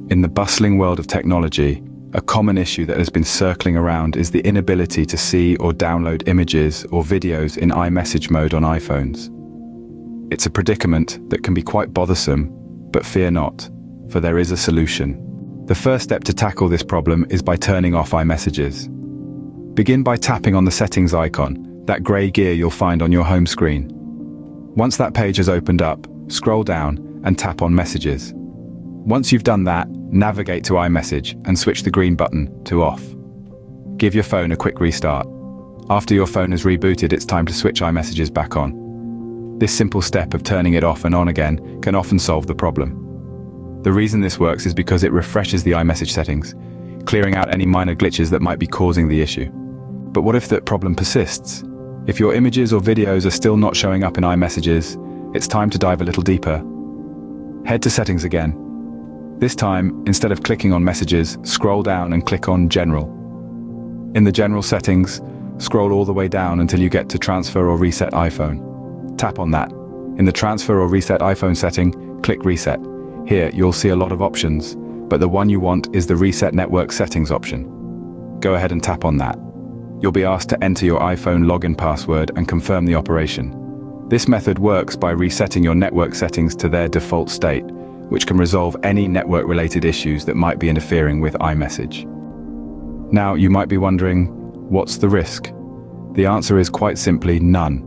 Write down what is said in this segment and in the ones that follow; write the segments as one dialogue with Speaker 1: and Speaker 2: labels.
Speaker 1: In the bustling world of technology, a common issue that has been circling around is the inability to see or download images or videos in iMessage mode on iPhones. It's a predicament that can be quite bothersome, but fear not, for there is a solution. The first step to tackle this problem is by turning off iMessages. Begin by tapping on the settings icon, that grey gear you'll find on your home screen. Once that page has opened up, scroll down and tap on Messages. Once you've done that, navigate to iMessage and switch the green button to off. Give your phone a quick restart. After your phone has rebooted, it's time to switch iMessages back on. This simple step of turning it off and on again can often solve the problem. The reason this works is because it refreshes the iMessage settings, clearing out any minor glitches that might be causing the issue. But what if that problem persists? If your images or videos are still not showing up in iMessages, it's time to dive a little deeper. Head to Settings again. This time, instead of clicking on Messages, scroll down and click on General. In the General settings, scroll all the way down until you get to Transfer or Reset iPhone. Tap on that. In the Transfer or Reset iPhone setting, click Reset. Here, you'll see a lot of options, but the one you want is the Reset Network Settings option. Go ahead and tap on that. You'll be asked to enter your iPhone login password and confirm the operation. This method works by resetting your network settings to their default state, which can resolve any network-related issues that might be interfering with iMessage. Now, you might be wondering, what's the risk? The answer is quite simply none.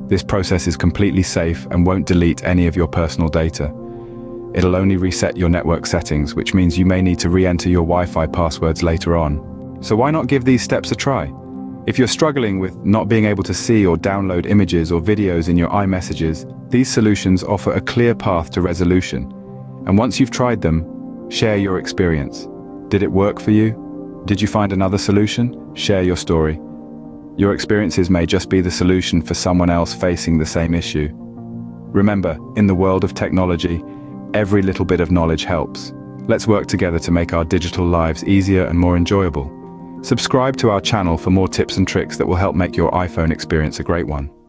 Speaker 1: This process is completely safe and won't delete any of your personal data. It'll only reset your network settings, which means you may need to re-enter your Wi-Fi passwords later on. So why not give these steps a try? If you're struggling with not being able to see or download images or videos in your iMessages, these solutions offer a clear path to resolution. And once you've tried them, share your experience. Did it work for you? Did you find another solution? Share your story. Your experiences may just be the solution for someone else facing the same issue. Remember, in the world of technology, every little bit of knowledge helps. Let's work together to make our digital lives easier and more enjoyable. Subscribe to our channel for more tips and tricks that will help make your iPhone experience a great one.